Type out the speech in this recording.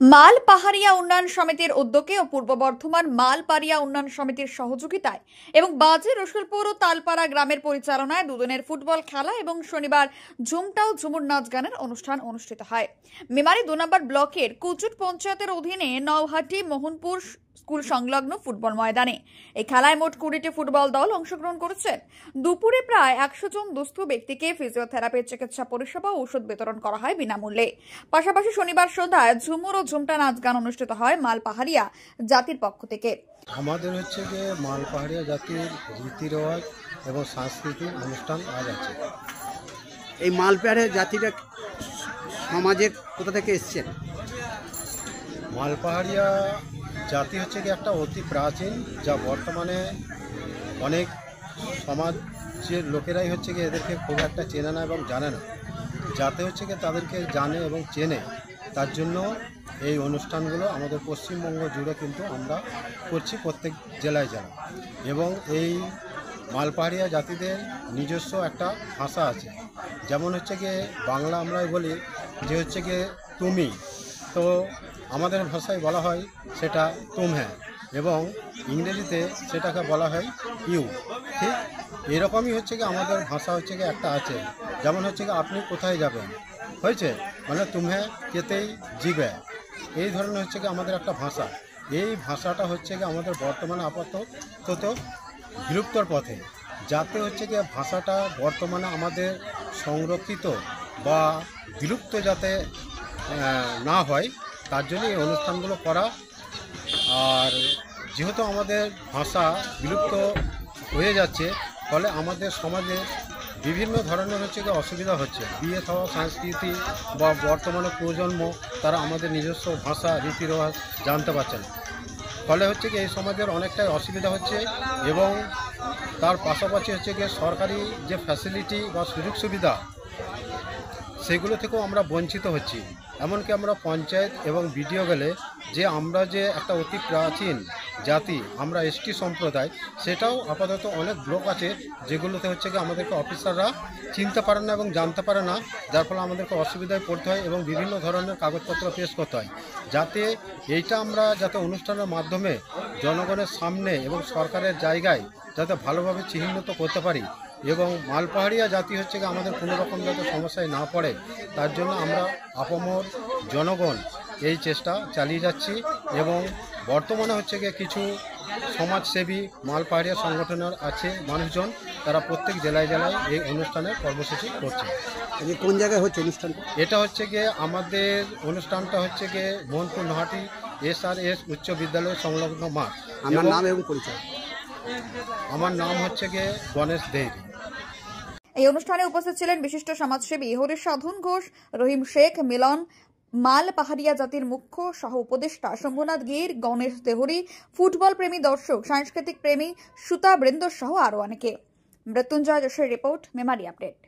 মাল পাহাড়িয়া উন্নয়ন সমিতির উদ্যোগে ও পূর্ব বর্ধমান মাল পাহাড়িয়া উন্নয়ন সমিতির সহযোগিতায় এবং বাজে রসুলপুর ও তালপাড়া গ্রামের পরিচালনায় দুদিনের ফুটবল খেলা এবং শনিবার ঝুমটাও ঝুমুর নাচ গানের অনুষ্ঠান অনুষ্ঠিত হয়। মেমারি 2 নম্বর ব্লকের কুচুট পঞ্চায়েতের অধীনে নওহাটি মোহনপুর স্কুল সংলগ্ন ফুটবল ময়দানে এই খেলায় মোট 20টি ফুটবল দল অংশগ্রহণ করেছে। দুপুরে প্রায় 100 জন দুস্থ ব্যক্তিকে ফিজিওথেরাপি চিকিৎসা পরিষেবা ও ওষুধ বিতরণ করা হয় বিনামূল্যে। পাশাপাশি শনিবার সন্ধ্যায় ঝুমুর ও ঝুমটা নাচ গান অনুষ্ঠিত হয় মাল পাহাড়িয়া জাতির পক্ষ থেকে। আমাদের হচ্ছে যে মাল পাহাড়িয়া জাতির রীতি রেওয়াজ এবং সাংস্কৃতিক অনুষ্ঠান আজ আছে। এই মাল পাহাড়িয়া জাতিটা সমাজের কোথা থেকে এসছেন? মাল পাহাড়িয়া জাতি হচ্ছে কি একটা অতি প্রাচীন, যা বর্তমানে অনেক সমাজের লোকেরাই হচ্ছে কি এদেরকে খুব একটা চেনে না এবং জানে না। যাতে হচ্ছে কি তাদেরকে জানে এবং চেনে, তার জন্য এই অনুষ্ঠানগুলো আমাদের পশ্চিমবঙ্গ জুড়ে কিন্তু আমরা করছি, প্রত্যেক জেলায় জেলা। এবং এই মাল পাহাড়িয়া জাতিদের নিজস্ব একটা ভাষা আছে, যেমন হচ্ছে গিয়ে বাংলা আমরা বলি যে হচ্ছে গিয়ে তুমি, তো আমাদের ভাষায় বলা হয় সেটা তুম হ্যাঁ, এবং ইংরেজিতে সেটাকে বলা হয় ইউ। ঠিক এরকমই হচ্ছে কি আমাদের ভাষা হচ্ছে কি একটা আছে, যেমন হচ্ছে কি আপনি কোথায় যাবেন হয়েছে, মানে তুমে কেতেই জিবে, এই ধরনের হচ্ছে কি আমাদের একটা ভাষা। এই ভাষাটা হচ্ছে কি আমাদের বর্তমানে আপাতত বিলুপ্তর পথে, যাতে হচ্ছে কি ভাষাটা বর্তমানে আমাদের সংরক্ষিত বা বিলুপ্ত যাতে না হয়, তার জন্য এই অনুষ্ঠানগুলো করা। আর যেহেতু আমাদের ভাষা বিলুপ্ত হয়ে যাচ্ছে, ফলে আমাদের সমাজে বিভিন্ন ধরনের হচ্ছে কি অসুবিধা হচ্ছে। বিয়ে থাওয়া সংস্কৃতি বা বর্তমানে প্রজন্ম তারা আমাদের নিজস্ব ভাষা রীতি রেওয়াজ জানতে পারছে না, ফলে হচ্ছে কি এই সমাজের অনেকটাই অসুবিধা হচ্ছে। এবং তার পাশাপাশি হচ্ছে গিয়ে সরকারি যে ফ্যাসিলিটি বা সুযোগ সুবিধা, সেগুলো থেকেও আমরা বঞ্চিত হচ্ছি। এমনকি আমরা পঞ্চায়েত এবং বিডিও গেলে যে আমরা যে একটা অতি প্রাচীন জাতি, আমরা এসটি সম্প্রদায়, সেটাও আপাতত অনেক ব্লক আছে যেগুলোতে হচ্ছে কি আমাদেরকে অফিসাররা চিনতে পারে না এবং জানতে পারে না, যার ফলে আমাদেরকে অসুবিধায় পড়তে হয় এবং বিভিন্ন ধরনের কাগজপত্র পেশ করতে হয়। যাতে এইটা আমরা যাতে অনুষ্ঠানের মাধ্যমে জনগণের সামনে এবং সরকারের জায়গায় যাতে ভালোভাবে চিহ্নিত করতে পারি, এবং মাল পাহাড়িয়া জাতি হচ্ছে কি আমাদের কোনো রকম যাতে সমস্যায় না পড়ে, তার জন্য আমরা আপামর জনগণ এই চেষ্টা চালিয়ে যাচ্ছি। এবং বর্তমানে হচ্ছে গিয়ে কিছু সমাজসেবী মাল পাহাড়িয়া সংগঠনের আছে মানুষজন, তারা প্রত্যেক জেলায় জেলায় এই অনুষ্ঠানের কর্মসূচি করছে। কোন জায়গায় হচ্ছে অনুষ্ঠান? এটা হচ্ছে গিয়ে আমাদের অনুষ্ঠানটা হচ্ছে গিয়ে মোহনপুর নহাটি SRS উচ্চ বিদ্যালয় সংলগ্ন মাঠ। আমার নাম এবং পরিচয়? আমার নাম হচ্ছে গিয়ে গণেশ দেহরি। এই অনুষ্ঠানে উপস্থিত ছিলেন বিশিষ্ট সমাজসেবী হরিশ সাধন ঘোষ, রহিম শেখ, মিলন, মাল পাহাড়িয়া জাতির মুখ্য সহ উপদেষ্টা শম্ভুনাথ গির, গণেশ দেহরি, ফুটবল প্রেমী দর্শক, সাংস্কৃতিক প্রেমী সুতা বৃন্দ সহ আরো অনেকে। মৃত্যুঞ্জয় যোশের রিপোর্ট, মেমারি আপডেট।